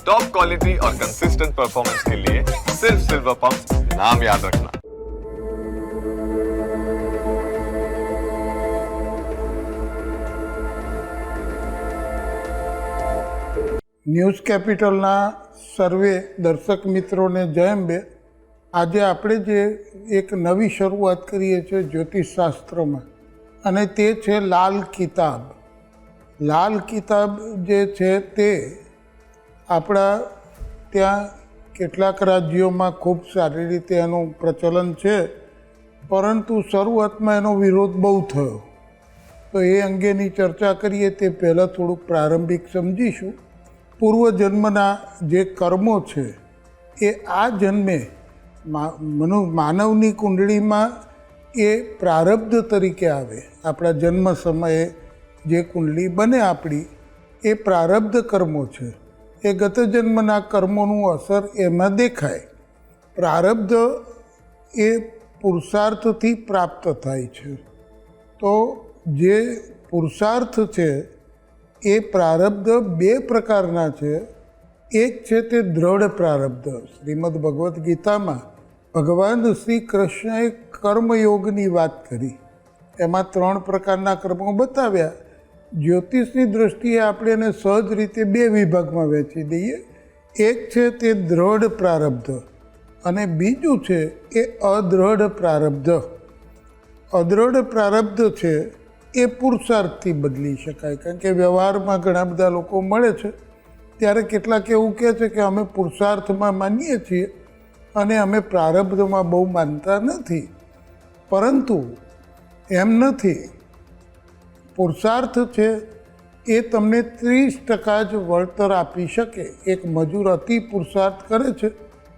Top quality और consistent performance के लिए सिर्फ सिल्वर पंप नाम याद रखना। ન્યૂઝ કેપિટલના સર્વે દર્શક મિત્રોને જય અંબે। આજે આપણે જે એક નવી શરૂઆત કરીએ છીએ જ્યોતિષશાસ્ત્રમાં, અને તે છે લાલ કિતાબ। લાલ કિતાબ જે છે તે આપણા ત્યાં કેટલાક રાજ્યોમાં ખૂબ સારી રીતે એનું પ્રચલન છે, પરંતુ શરૂઆતમાં એનો વિરોધ બહુ થયો। તો એ અંગેની ચર્ચા કરીએ તે પહેલાં થોડુંક પ્રારંભિક સમજીશું। પૂર્વજન્મના જે કર્મો છે એ આ જન્મે માનવની કુંડળીમાં એ પ્રારબ્ધ તરીકે આવે। આપણા જન્મ સમયે જે કુંડળી બને આપણી, એ પ્રારબ્ધ કર્મો છે। એ ગત જન્મના કર્મોનું અસર એમાં દેખાય। પ્રારબ્ધ એ પુરુષાર્થથી પ્રાપ્ત થાય છે। તો જે પુરુષાર્થ છે એ પ્રારબ્ધ બે પ્રકારના છે। એક છે તે દ્રઢ પ્રારબ્ધ। શ્રીમદ ભગવદ્ ગીતામાં ભગવાન શ્રી કૃષ્ણએ કર્મયોગની વાત કરી, એમાં 3 પ્રકારના કર્મો બતાવ્યા। જ્યોતિષની દૃષ્ટિએ આપણે એને સહજ રીતે 2 વિભાગમાં વહેંચી દઈએ। એક છે તે દ્રઢ પ્રારબ્ધ અને બીજું છે એ અદ્રઢ પ્રારબ્ધ। અદ્રઢ પ્રારબ્ધ છે એ પુરુષાર્થથી બદલી શકાય, કારણ કે વ્યવહારમાં ઘણા બધા લોકો મળે છે ત્યારે કેટલાક એવું કહે છે કે અમે પુરુષાર્થમાં માનીએ છીએ અને અમે પ્રારબ્ધમાં બહુ માનતા નથી, પરંતુ એમ નથી। પુરુષાર્થ છે એ તમને 30% જ વળતર આપી શકે। એક મજૂર અતિ પુરુષાર્થ કરે છે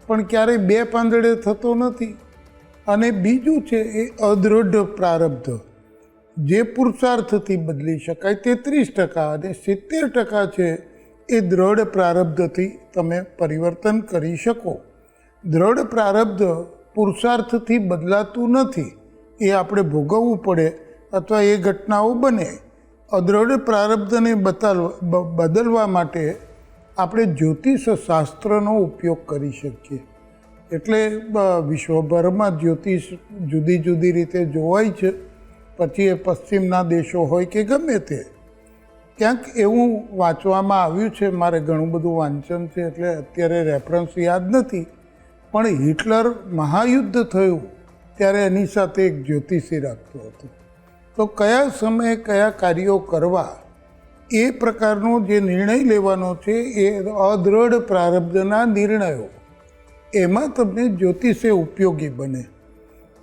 પણ ક્યારેય 2 પાંદડે થતો નથી। અને બીજું છે એ અદ્રઢ પ્રારબ્ધ, જે પુરુષાર્થથી બદલી શકાય તે 30%, અને 70% છે એ દ્રઢ પ્રારબ્ધથી તમે પરિવર્તન કરી શકો। દ્રઢ પ્રારબ્ધ પુરુષાર્થથી બદલાતું નથી, એ આપણે ભોગવવું પડે અથવા એ ઘટનાઓ બને। અદ્રઢ પ્રારબ્ધને બદલવા માટે આપણે જ્યોતિષ શાસ્ત્રનો ઉપયોગ કરી શકીએ। એટલે વિશ્વભરમાં જ્યોતિષ જુદી જુદી રીતે જોવાય છે, પછી એ પશ્ચિમના દેશો હોય કે ગમે તે। ક્યાંક એવું વાંચવામાં આવ્યું છે, મારે ઘણું બધું વાંચન છે એટલે અત્યારે રેફરન્સ યાદ નથી, પણ હિટલર મહાયુદ્ધ થયું ત્યારે એની સાથે એક જ્યોતિષી રાખતો હતો। તો કયા સમયે કયા કાર્યો કરવા એ પ્રકારનો જે નિર્ણય લેવાનો છે એ અદ્રઢ પ્રારબ્ધના નિર્ણયો, એમાં તમને જ્યોતિષે ઉપયોગી બને।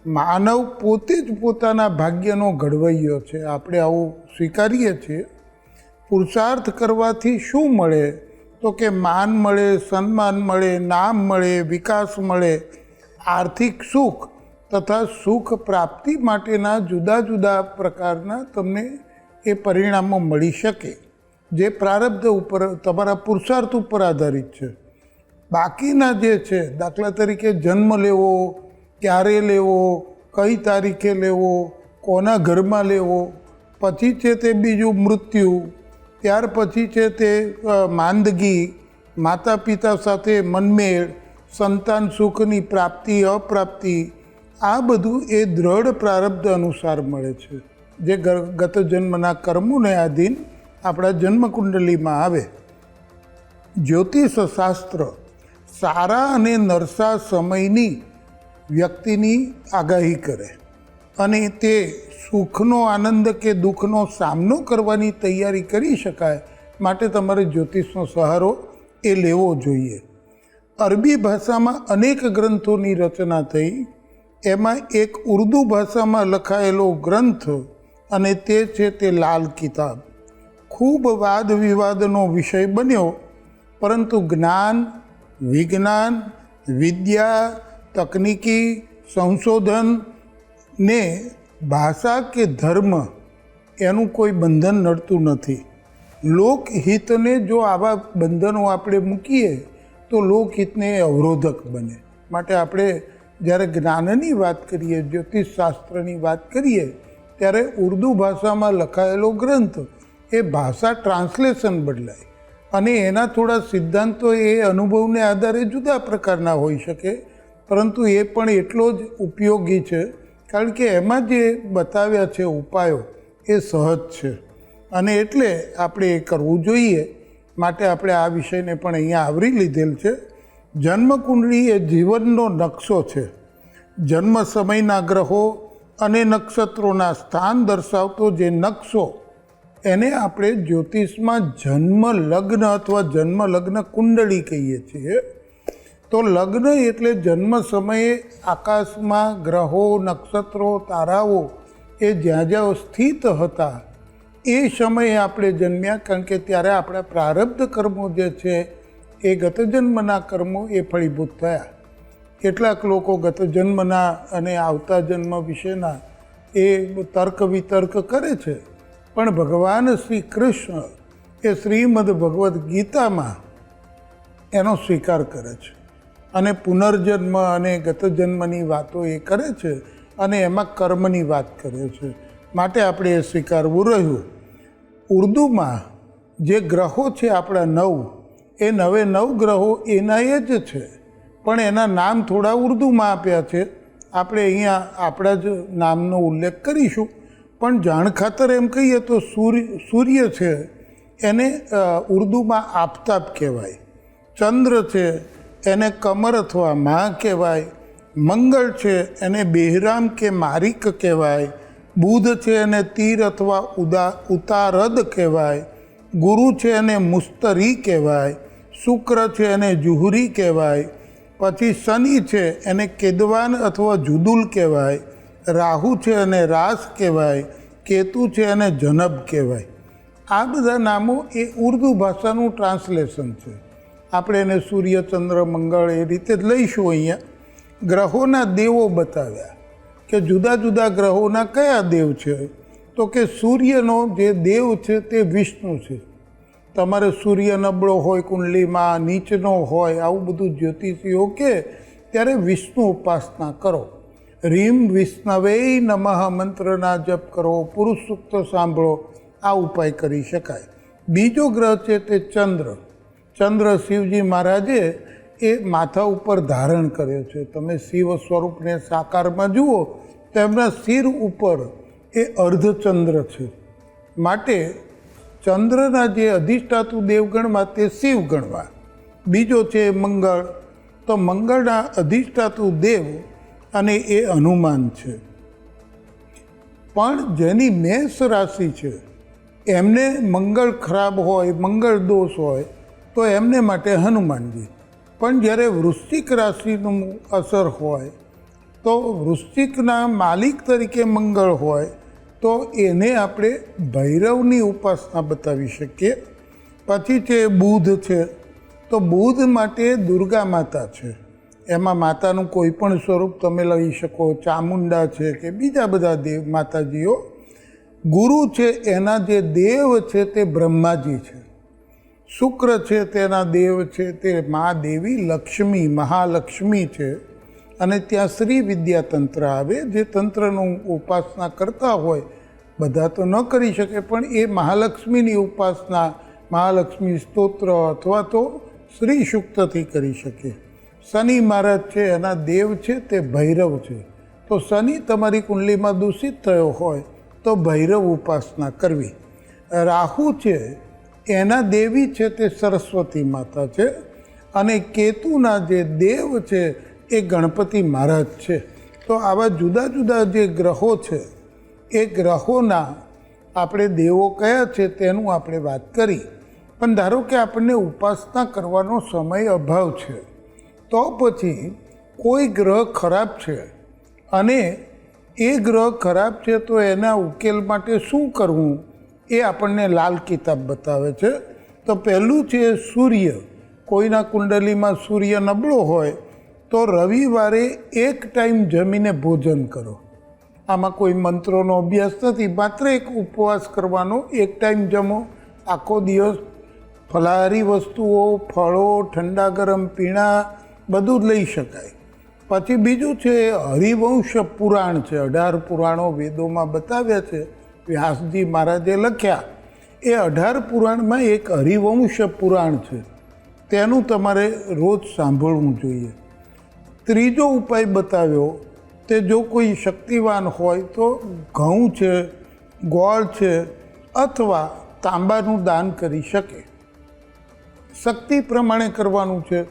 માનવ પોતે જ પોતાના ભાગ્યનો ઘડવૈયો છે, આપણે આવું સ્વીકારીએ છીએ। પુરુષાર્થ કરવાથી શું મળે તો કે માન મળે, સન્માન મળે, નામ મળે, વિકાસ મળે, આર્થિક સુખ તથા સુખ પ્રાપ્તિ માટેના જુદા જુદા પ્રકારના તમને એ પરિણામો મળી શકે, જે પ્રારબ્ધ ઉપર, તમારા પુરુષાર્થ ઉપર આધારિત છે। બાકીના જે છે, દાખલા તરીકે જન્મ લેવો, ક્યારે લેવો, કઈ તારીખે લેવો, કોના ઘરમાં લેવો, પછી છે તે બીજું મૃત્યુ, ત્યાર પછી છે તે માંદગી, માતા પિતા સાથે મનમેળ, સંતાન સુખની પ્રાપ્તિ અપ્રાપ્તિ, આ બધું એ દ્રઢ પ્રારબ્ધ અનુસાર મળે છે, જે ગત જન્મના કર્મોને આધીન આપણા જન્મકુંડલીમાં આવે। જ્યોતિષ શાસ્ત્ર સારા અને નરસા સમયની વ્યક્તિની આગાહી કરે, અને તે સુખનો આનંદ કે દુઃખનો સામનો કરવાની તૈયારી કરી શકાય માટે તમારે જ્યોતિષનો સહારો એ લેવો જોઈએ। અરબી ભાષામાં અનેક ગ્રંથોની રચના થઈ, એમાં એક ઉર્દુ ભાષામાં લખાયેલો ગ્રંથ, અને તે છે તે લાલ કિતાબ। ખૂબ વાદ વિવાદનો વિષય બન્યો, પરંતુ જ્ઞાન, વિજ્ઞાન, વિદ્યા, તકનિકી સંશોધન ને ભાષા કે ધર્મ એનું કોઈ બંધન નડતું નથી। લોકહિતને જો આવા બંધનો આપણે મૂકીએ તો લોકહિતને અવરોધક બને। માટે આપણે જ્યારે જ્ઞાનની વાત કરીએ, જ્યોતિષશાસ્ત્રની વાત કરીએ, ત્યારે ઉર્દુ ભાષામાં લખાયેલો ગ્રંથ એ ભાષા ટ્રાન્સલેશન બદલાય અને એના થોડા સિદ્ધાંતો એ અનુભવને આધારે જુદા પ્રકારના હોઈ શકે, પરંતુ એ પણ એટલો જ ઉપયોગી છે, કારણ કે એમાં જે બતાવ્યા છે ઉપાયો એ સહજ છે અને એટલે આપણે એ કરવું જોઈએ. માટે આપણે આ વિષયને પણ અહીંયા આવરી લીધેલ છે. જન્મકુંડળી એ જીવનનો નકશો છે. જન્મ સમયના ગ્રહો અને નક્ષત્રોના સ્થાન દર્શાવતો જે નકશો, એને આપણે જ્યોતિષમાં જન્મ લગ્ન અથવા જન્મ લગ્ન કુંડળી કહીએ છીએ. તો લગ્ન એટલે જન્મ સમયે આકાશમાં ગ્રહો, નક્ષત્રો, તારાઓ એ જ્યાં જ્યાં સ્થિત હતા એ સમયે આપણે જન્મ્યા, કારણ કે ત્યારે આપણા પ્રારબ્ધ કર્મો જે છે એ ગત જન્મના કર્મો એ ફળીભૂત થયા. કેટલાક લોકો ગત જન્મના અને આવતા જન્મ વિશેના એ તર્ક વિતર્ક કરે છે, પણ ભગવાન શ્રી કૃષ્ણ એ શ્રીમદ ભગવદ્ ગીતામાં એનો સ્વીકાર કરે છે અને પુનર્જન્મ અને ગત જન્મની વાતો એ કરે છે અને એમાં કર્મની વાત કરે છે. માટે આપણે એ સ્વીકારવું રહ્યું. ઉર્દુમાં જે ગ્રહો છે આપણા 9, એ 9 ગ્રહો એના એ જ છે, પણ એના નામ થોડા ઉર્દુમાં આપ્યા છે. આપણે અહીંયા આપણા જ નામનો ઉલ્લેખ કરીશું, પણ જાણ ખાતર એમ કહીએ તો સૂર્ય છે એને ઉર્દુમાં આફતાબ કહેવાય, ચંદ્ર છે એને કમર અથવા મા કહેવાય, મંગળ છે એને બેહરામ કે મારિક કહેવાય, બુધ છે એને તીર અથવા ઉતારદ કહેવાય, ગુરુ છે એને મુસ્તરી કહેવાય, શુક્ર છે એને જુહરી કહેવાય, પછી શનિ છે એને કેદવાન અથવા જુદુલ કહેવાય, રાહુ છે એને રાસ કહેવાય, કેતુ છે એને જનબ કહેવાય. આ બધા નામો એ ઉર્દુ ભાષાનું ટ્રાન્સલેશન છે. આપણે એને સૂર્ય, ચંદ્ર, મંગળ એ રીતે જ લઈશું. અહીંયા ગ્રહોના દેવો બતાવ્યા કે જુદા જુદા ગ્રહોના કયા દેવ છે, તો કે સૂર્યનો જે દેવ છે તે વિષ્ણુ છે. તમારે સૂર્ય નબળો હોય કુંડલીમાં, નીચનો હોય, આવું બધું જ્યોતિષીઓ કે ત્યારે વિષ્ણુ ઉપાસના કરો. રીમ વિષ્ણવે નમઃ મંત્રના જપ કરો, પુરુષ સૂક્ત સાંભળો, આ ઉપાય કરી શકાય. બીજો ગ્રહ છે તે ચંદ્ર. ચંદ્ર શિવજી મહારાજે એ માથા ઉપર ધારણ કર્યો છે. તમે શિવ સ્વરૂપને સાકારમાં જુઓ તો એમના શિર ઉપર એ અર્ધચંદ્ર છે. માટે ચંદ્રના જે અધિષ્ઠાતુ દેવગણમાં તે શિવ ગણવા. બીજો છે મંગળ. તો મંગળના અધિષ્ઠાતુ દેવ અને એ હનુમાન છે. પણ જેની મેષ રાશિ છે એમને મંગળ ખરાબ હોય, મંગળ દોષ હોય તો એમને માટે હનુમાનજી. પણ જ્યારે વૃશ્ચિક રાશિનું અસર હોય તો વૃશ્ચિકના માલિક તરીકે મંગળ હોય તો એને આપણે ભૈરવની ઉપાસના બતાવી શકીએ. પછી છે બુધ છે. તો બુધ માટે દુર્ગા માતા છે. એમાં માતાનું કોઈ પણ સ્વરૂપ તમે લઈ શકો, ચામુંડા છે કે બીજા બધા દેવ માતાજીઓ. ગુરુ છે એના જે દેવ છે તે બ્રહ્માજી છે. શુક્ર છે તેના દેવ છે તે મહાદેવી લક્ષ્મી, મહાલક્ષ્મી છે. અને ત્યાં શ્રી વિદ્યા તંત્ર આવે, જે તંત્રનું ઉપાસના કરતા હોય, બધા તો ન કરી શકે, પણ એ મહાલક્ષ્મીની ઉપાસના મહાલક્ષ્મી સ્તોત્ર અથવા તો શ્રી સૂક્તથી કરી શકે. શનિ મહારાજ છે એના દેવ છે તે ભૈરવ છે. તો શનિ તમારી કુંડલીમાં દૂષિત થયો હોય તો ભૈરવ ઉપાસના કરવી. રાહુ છે એના દેવી છે તે સરસ્વતી માતા છે. અને કેતુના જે દેવ છે એ ગણપતિ મહારાજ છે. તો આવા જુદા જુદા જે ગ્રહો છે એ ગ્રહોના આપણે દેવો કયા છે તેનું આપણે વાત કરી. પણ ધારો કે આપણને ઉપાસના કરવાનો સમય અભાવ છે, તો પછી કોઈ ગ્રહ ખરાબ છે અને એ ગ્રહ ખરાબ છે તો એના ઉકેલ માટે શું કરવું એ આપણને લાલ કિતાબ બતાવે છે. તો પહેલું છે સૂર્ય. કોઈના કુંડલીમાં સૂર્ય નબળો હોય તો રવિવારે એક ટાઈમ જમીને ભોજન કરો. આમાં કોઈ મંત્રોનો અભ્યાસ નથી, માત્ર એક ઉપવાસ કરવાનો. એક ટાઈમ જમો, આખો દિવસ ફલાહારી વસ્તુઓ, ફળો, ઠંડા ગરમ પીણા બધું જ લઈ શકાય. પછી બીજું છે હરિવંશ પુરાણ છે. 18 પુરાણો વેદોમાં બતાવ્યા છે, વ્યાસજી મહારાજે લખ્યા. એ 18 પુરાણમાં એક હરિવંશ પુરાણ છે, તેનું તમારે રોજ સાંભળવું જોઈએ. ત્રીજો ઉપાય બતાવ્યો તે જો કોઈ શક્તિવાન હોય તો ઘઉં છે, ગોળ છે અથવા તાંબાનું દાન કરી શકે. શક્તિ પ્રમાણે કરવાનું છે,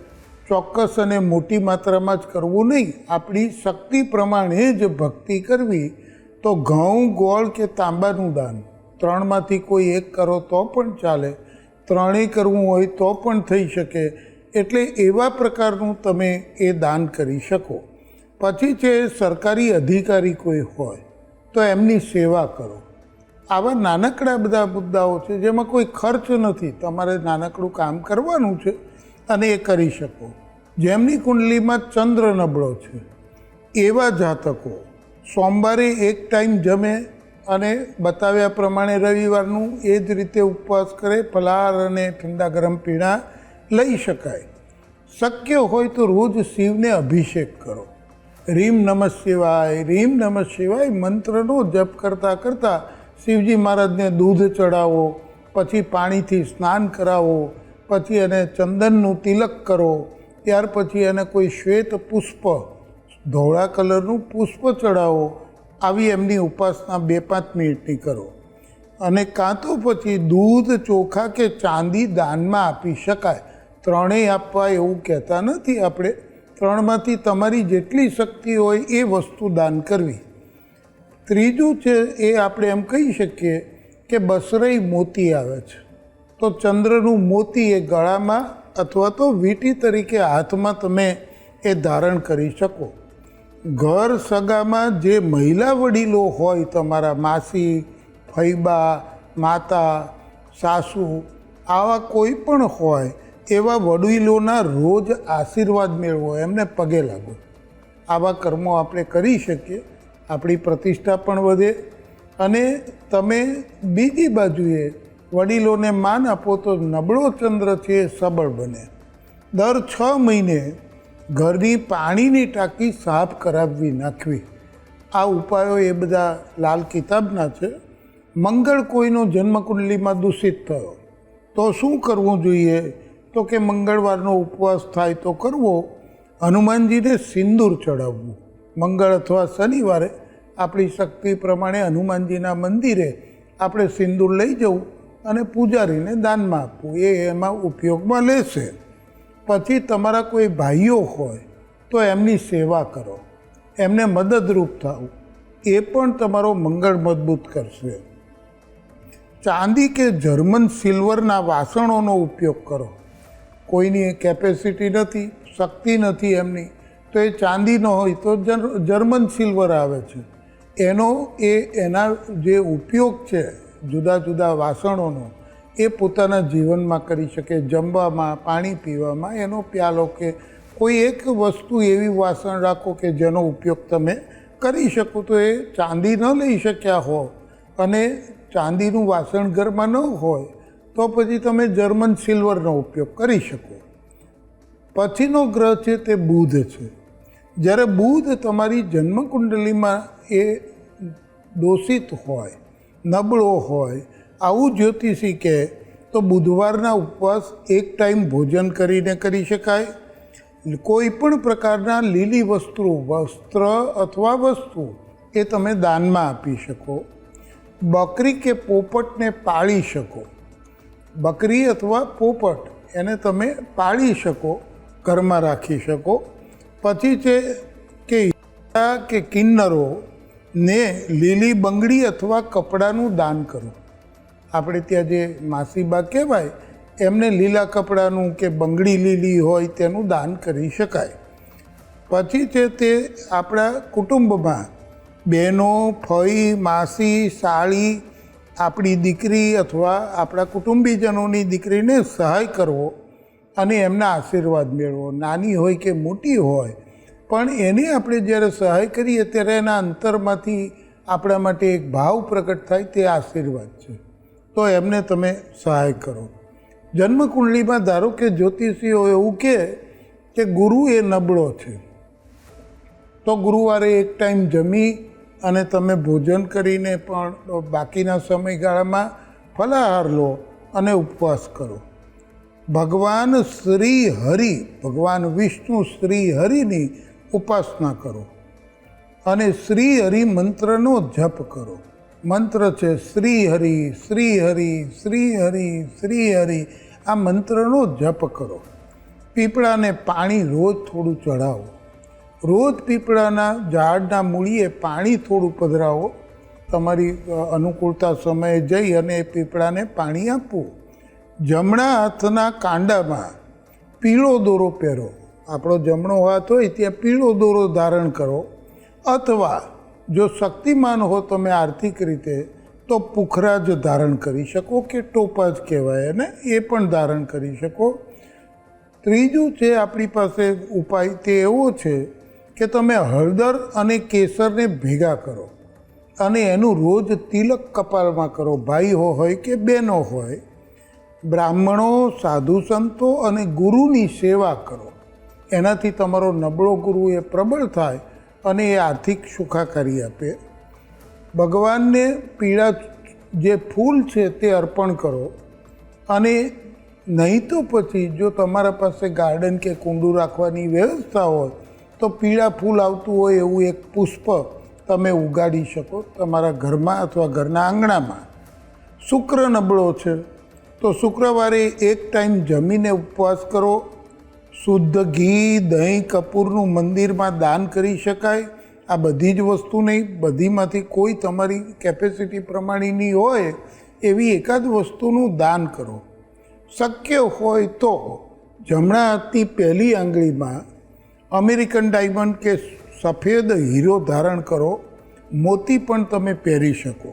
ચોક્કસ અને મોટી માત્રામાં જ કરવું નહીં. આપણી શક્તિ પ્રમાણે જ ભક્તિ કરવી. તો ઘઉં, ગોળ કે તાંબાનું દાન, ત્રણમાંથી કોઈ એક કરો તો પણ ચાલે, ત્રણેય કરવું હોય તો પણ થઈ શકે. એટલે એવા પ્રકારનું તમે એ દાન કરી શકો. પછી છે સરકારી અધિકારી કોઈ હોય તો એમની સેવા કરો. આવા નાનકડા બધા મુદ્દાઓ છે જેમાં કોઈ ખર્ચ નથી, તમારે નાનકડું કામ કરવાનું છે અને એ કરી શકો. જેમની કુંડલીમાં ચંદ્ર નબળો છે એવા જાતકો સોમવારે એક ટાઈમ જમે અને બતાવ્યા પ્રમાણે રવિવારનું એ જ રીતે ઉપવાસ કરે, ફલાહાર અને ઠંડા ગરમ પીણા લઈ શકાય. શક્ય હોય તો રોજ શિવને અભિષેક કરો. રીમ નમઃ શિવાય, રીમ નમઃ શિવાય મંત્રનો જપ કરતાં કરતાં શિવજી મહારાજને દૂધ ચડાવો, પછી પાણીથી સ્નાન કરાવો, પછી એને ચંદનનું તિલક કરો, ત્યાર પછી એને કોઈ શ્વેત પુષ્પ, ધોળા કલરનું પુષ્પ ચડાવો. આવી એમની ઉપાસના 2-5 મિનિટની કરો. અને કાં તો પછી દૂધ, ચોખા કે ચાંદી દાનમાં આપી શકાય. ત્રણેય આપવા એવું કહેતા નથી આપણે. ત્રણમાંથી તમારી જેટલી શક્તિ હોય એ વસ્તુ દાન કરવી. ત્રીજું છે એ આપણે એમ કહી શકીએ કે બસરઈ મોતી આવે છે, તો ચંદ્રનું મોતી એ ગળામાં અથવા તો વીંટી તરીકે હાથમાં તમે એ ધારણ કરી શકો. ઘર સગામાં જે મહિલા વડીલો હોય, તમારા માસી, ફૈબા, માતા, સાસુ, આવા કોઈ પણ હોય એવા વડીલોના રોજ આશીર્વાદ મેળવો, એમને પગે લાગો. આવા કર્મો આપણે કરી શકીએ. આપણી પ્રતિષ્ઠા પણ વધે અને તમે બીજી બાજુએ વડીલોને માન આપો તો નબળો ચંદ્ર છે એ સબળ બને. દર 6 મહિને ઘરની પાણીની ટાંકી સાફ કરાવવી, નાખવી. આ ઉપાયો એ બધા લાલ કિતાબના છે. મંગળ કોઈનો જન્મકુંડલીમાં દૂષિત થયો તો શું કરવું જોઈએ? તો કે મંગળવારનો ઉપવાસ થાય તો કરવો. હનુમાનજીને સિંદૂર ચડાવવું. મંગળ અથવા શનિવારે આપણી શક્તિ પ્રમાણે હનુમાનજીના મંદિરે આપણે સિંદૂર લઈ જવું અને પૂજારીને દાનમાં આપવું, એ એમાં ઉપયોગમાં લેશે. પછી તમારા કોઈ ભાઈઓ હોય તો એમની સેવા કરો, એમને મદદરૂપ થાવ, એ પણ તમારો મંગળ મજબૂત કરશે. ચાંદી કે જર્મન સિલ્વરના વાસણોનો ઉપયોગ કરો. કોઈની કેપેસિટી નથી, શક્તિ નથી એમની, તો એ ચાંદીનો હોય તો જર્મન સિલ્વર આવે છે, એના જે ઉપયોગ છે જુદા જુદા વાસણોનો એ પોતાના જીવનમાં કરી શકે. જમવામાં, પાણી પીવામાં એનો પ્યાલો કે કોઈ એક વસ્તુ એવી વાસણ રાખો કે જેનો ઉપયોગ તમે કરી શકો. તો એ ચાંદી ન લઈ શક્યા હો અને ચાંદીનું વાસણ ઘરમાં ન હોય તો પછી તમે જર્મન સિલ્વરનો ઉપયોગ કરી શકો. પછીનો ગ્રહ છે તે બુધ છે. જ્યારે બુધ તમારી જન્મકુંડલીમાં એ દોષિત હોય, નબળો હોય, આવું જ્યોતિષી કહે તો બુધવારના ઉપવાસ એક ટાઈમ ભોજન કરીને કરી શકાય. કોઈ પણ પ્રકારના લીલી વસ્ત્ર અથવા વસ્તુ એ તમે દાનમાં આપી શકો. બકરી કે પોપટને પાળી શકો. બકરી અથવા પોપટ એને તમે પાળી શકો, ઘરમાં રાખી શકો. પછી છે કે હીરા કે કિન્નરો ને લીલી બંગડી અથવા કપડાનું દાન કરો. આપણે ત્યાં જે માસીબા કહેવાય એમને લીલા કપડાનું કે બંગડી લીલી હોય તેનું દાન કરી શકાય. પછી છે તે આપણા કુટુંબમાં બહેનો, ફઈ, માસી, સાળી, આપણી દીકરી અથવા આપણા કુટુંબીજનોની દીકરીને સહાય કરવો અને એમના આશીર્વાદ મેળવો. નાની હોય કે મોટી હોય પણ એને આપણે જ્યારે સહાય કરીએ ત્યારે એના અંતરમાંથી આપણા માટે એક ભાવ પ્રગટ થાય, તે આશીર્વાદ છે. તો એમને તમે સહાય કરો. જન્મકુંડલીમાં ધારો કે જ્યોતિષીઓ એવું કહે કે ગુરુ એ નબળો છે, તો ગુરુવારે એક ટાઈમ જમી અને તમે ભોજન કરીને પણ બાકીના સમયગાળામાં ફલાહાર લો અને ઉપવાસ કરો. ભગવાન શ્રી હરિ, ભગવાન વિષ્ણુ શ્રી હરિની ઉપાસના કરો અને શ્રી હરિ મંત્રનો જપ કરો. મંત્ર છે શ્રી હરિ, શ્રી હરિ, શ્રી હરિ, શ્રી હરિ. આ મંત્રનો જપ કરો. પીપળાને પાણી રોજ થોડું ચઢાવો. રોજ પીપળાના ઝાડના મૂળીએ પાણી થોડું પધરાવો. તમારી અનુકૂળતા સમયે જઈ અને એ પીપળાને પાણી આપવું. જમણા હાથના કાંડામાં પીળો દોરો પહેરો. આપણો જમણો હાથ હોય ત્યાં પીળો દોરો ધારણ કરો. અથવા જો શક્તિમાન હો તમે આર્થિક રીતે તો પુખરાજ ધારણ કરી શકો કે ટોપાજ કહેવાય અને એ પણ ધારણ કરી શકો. ત્રીજું છે આપણી પાસે ઉપાય, તે એવો છે કે તમે હળદર અને કેસરને ભેગા કરો અને એનું રોજ તિલક કપાળમાં કરો. ભાઈ હોય કે બહેનો હોય, બ્રાહ્મણો, સાધુ સંતો અને ગુરુની સેવા કરો. એનાથી તમારો નબળો ગુરુ એ પ્રબળ થાય અને એ આર્થિક સુખાકારી આપે. ભગવાનને પીળા જે ફૂલ છે તે અર્પણ કરો. અને નહીં તો પછી જો તમારા પાસે ગાર્ડન કે કુંડું રાખવાની વ્યવસ્થા હોય તો પીળા ફૂલ આવતું હોય એવું એક પુષ્પ તમે ઉગાડી શકો તમારા ઘરમાં અથવા ઘરના આંગણામાં. શુક્ર નબળો છે તો શુક્રવારે એક ટાઈમ જમીને ઉપવાસ કરો. શુદ્ધ ઘી, દહીં, કપૂરનું મંદિરમાં દાન કરી શકાય. આ બધી જ વસ્તુ નહીં, બધીમાંથી કોઈ તમારી કેપેસિટી પ્રમાણેની હોય એવી એકાદ વસ્તુનું દાન કરો. શક્ય હોય તો જમણા હાથની પહેલી આંગળીમાં અમેરિકન ડાયમંડ કે સફેદ હીરો ધારણ કરો. મોતી પણ તમે પહેરી શકો.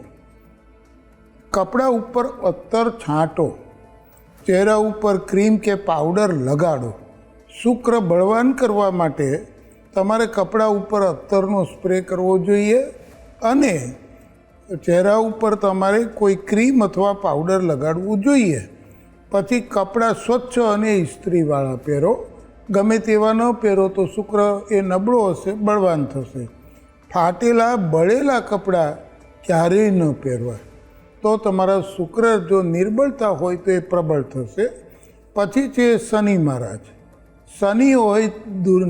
કપડા ઉપર અત્તર છાંટો. ચહેરા ઉપર ક્રીમ કે પાવડર લગાડો. શુક્ર બળવાન કરવા માટે તમારે કપડા ઉપર અત્તરનો સ્પ્રે કરવો જોઈએ અને ચહેરા ઉપર તમારે કોઈ ક્રીમ અથવા પાવડર લગાડવું જોઈએ. પછી કપડાં સ્વચ્છ અને ઇસ્ત્રીવાળા પહેરો. ગમે તેવા ન પહેરો તો શુક્ર એ નબળો હશે, બળવાન થશે. ફાટેલા બળેલા કપડાં ક્યારેય ન પહેરવા. તો તમારા શુક્ર જો નિર્બળતા હોય તો એ પ્રબળ થશે. પછી છે શનિ મહારાજ. શનિ હોય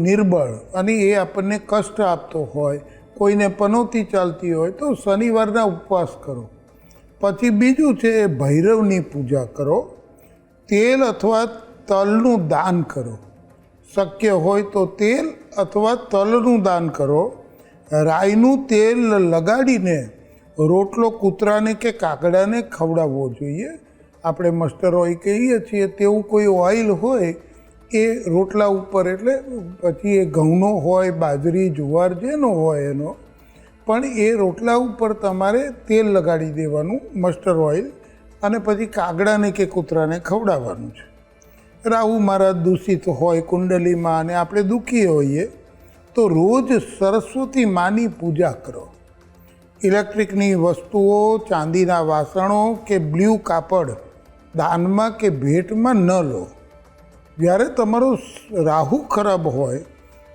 નિર્બળ અને એ આપણને કષ્ટ આપતો હોય, કોઈને પનોતી ચાલતી હોય તો શનિવારના ઉપવાસ કરો. પછી બીજું છે એ ભૈરવની પૂજા કરો. તેલ અથવા તલનું દાન કરો. શક્ય હોય તો તેલ અથવા તલનું દાન કરો. રાઈનું તેલ લગાડીને રોટલો કૂતરાને કે કાગડાને ખવડાવવો જોઈએ. આપણે મસ્ટર્ડ ઓઇલ કહીએ છીએ તેવું કોઈ ઓઇલ હોય એ રોટલા ઉપર, એટલે પછી એ ઘઉંનો હોય, બાજરી, જુવાર જેનો હોય એનો, પણ એ રોટલા ઉપર તમારે તેલ લગાડી દેવાનું, મસ્ટર્ડ ઓઇલ, અને પછી કાગડાને કે કૂતરાને ખવડાવવાનું છે. રાહુ મહારાજ દૂષિત હોય કુંડલીમાં અને આપણે દુઃખી હોઈએ તો રોજ સરસ્વતી માની પૂજા કરો. ઇલેક્ટ્રિકની વસ્તુઓ, ચાંદીના વાસણો કે બ્લુ કાપડ દાનમાં કે ભેટમાં ન લો. જ્યારે તમારો રાહુ ખરાબ હોય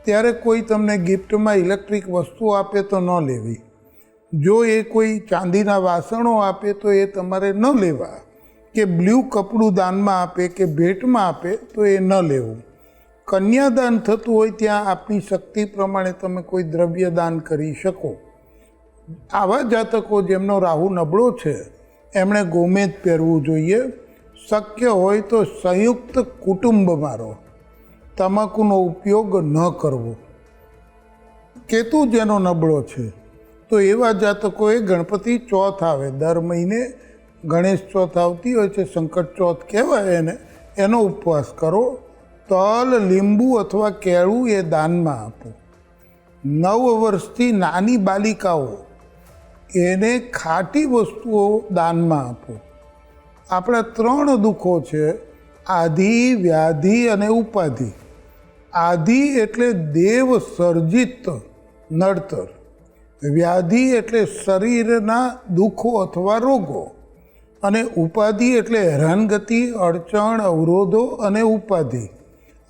ત્યારે કોઈ તમને ગિફ્ટમાં ઇલેક્ટ્રિક વસ્તુ આપે તો ન લેવી. જો એ કોઈ ચાંદીના વાસણો આપે તો એ તમારે ન લેવા, કે બ્લુ કપડું દાનમાં આપે કે ભેટમાં આપે તો એ ન લેવું. કન્યાદાન થતું હોય ત્યાં આપની શક્તિ પ્રમાણે તમે કોઈ દ્રવ્ય દાન કરી શકો. આવા જાતકો જેમનો રાહુ નબળો છે એમણે ગોમેદ પહેરવું જોઈએ. શક્ય હોય તો સંયુક્ત કુટુંબમાં રહો. તમાકુનો ઉપયોગ ન કરવો. કેતુ જેનો નબળો છે તો એવા જાતકોએ ગણપતિ ચોથ આવે, દર મહિને ગણેશ ચોથ આવતી હોય છે, સંકટ ચોથ કહેવાય એને, એનો ઉપવાસ કરો. તલ, લીંબુ અથવા કેળું એ દાનમાં આપો. 9 વર્ષથી નાની બાલિકાઓ એને ખાટી વસ્તુઓ દાનમાં આપો. આપણા 3 દુઃખો છે, આધિ, વ્યાધિ અને ઉપાધિ. આધિ એટલે દેવ સર્જિત નડતર. વ્યાધિ એટલે શરીરના દુઃખો અથવા રોગો. અને ઉપાધિ એટલે હેરાનગતિ, અડચણ, અવરોધો અને ઉપાધિ.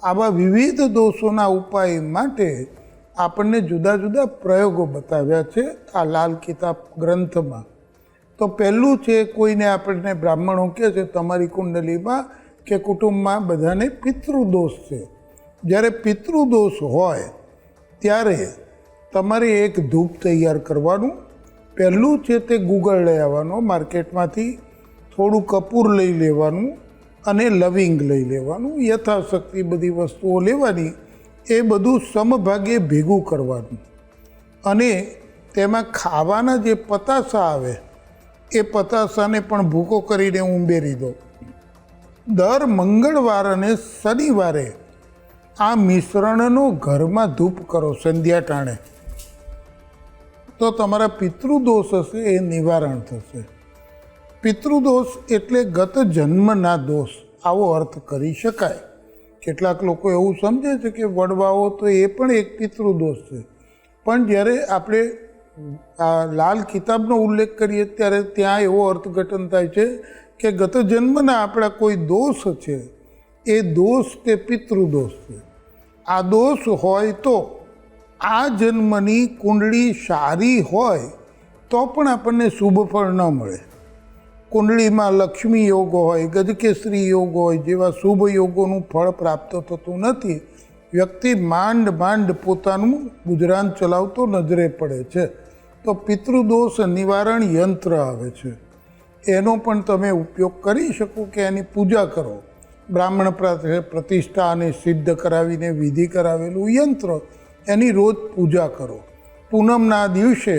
આવા વિવિધ દોષોના ઉપાય માટે આપણને જુદા જુદા પ્રયોગો બતાવ્યા છે આ લાલ કિતાબ ગ્રંથમાં. તો તો પહેલું છે, કોઈને આપણને બ્રાહ્મણો કહે છે તમારી કુંડલીમાં કે કુટુંબમાં બધાને પિતૃદોષ છે. જ્યારે પિતૃદોષ હોય ત્યારે તમારે એક ધૂપ તૈયાર કરવાનું. પહેલું છે તે ગુગળ લઈ આવવાનો માર્કેટમાંથી, થોડું કપૂર લઈ લેવાનું અને લવિંગ લઈ લેવાનું, યથાશક્તિ બધી વસ્તુઓ લેવાની. એ બધું સમભાગે ભેગું કરવાનું અને તેમાં ખાવાના જે પતાસા આવે એ પતાસાને પણ ભૂકો કરીને ઉમેરી દો. દર મંગળવાર અને શનિવારે આ મિશ્રણનો ઘરમાં ધૂપ કરો સંધ્યા ટાણે, તો તમારા પિતૃદોષ હશે એ નિવારણ થશે. પિતૃદોષ એટલે ગત જન્મના દોષ, આવો અર્થ કરી શકાય. કેટલાક લોકો એવું સમજે છે કે વડવાઓ તો એ પણ એક પિતૃદોષ છે, પણ જ્યારે આપણે આ લાલ કિતાબનો ઉલ્લેખ કરીએ ત્યારે ત્યાં એવો અર્થઘટન થાય છે કે ગત જન્મના આપણા કોઈ દોષ છે, એ દોષ તે પિતૃદોષ છે. આ દોષ હોય તો આ જન્મની કુંડળી સારી હોય તો પણ આપણને શુભ ફળ ન મળે. કુંડળીમાં લક્ષ્મી યોગ હોય, ગજકેસરી યોગ હોય જેવા શુભ યોગોનું ફળ પ્રાપ્ત થતું નથી. વ્યક્તિ માંડ પોતાનું ગુજરાન ચલાવતો નજરે પડે છે. તો પિતૃદોષ નિવારણ યંત્ર આવે છે, એનો પણ તમે ઉપયોગ કરી શકો કે એની પૂજા કરો. બ્રાહ્મણ પ્રતિષ્ઠા અને સિદ્ધ કરાવીને વિધિ કરાવેલું યંત્ર, એની રોજ પૂજા કરો. પૂનમના દિવસે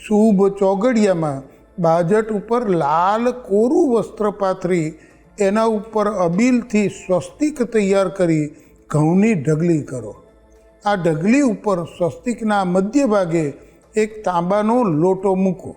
શુભ ચોગડિયામાં બાજટ ઉપર લાલ કોરું વસ્ત્ર પાથરી એના ઉપર અબીલથી સ્વસ્તિક તૈયાર કરી ઘઉંની ઢગલી કરો. આ ઢગલી ઉપર સ્વસ્તિકના મધ્ય ભાગે એક તાંબાનો લોટો મૂકો.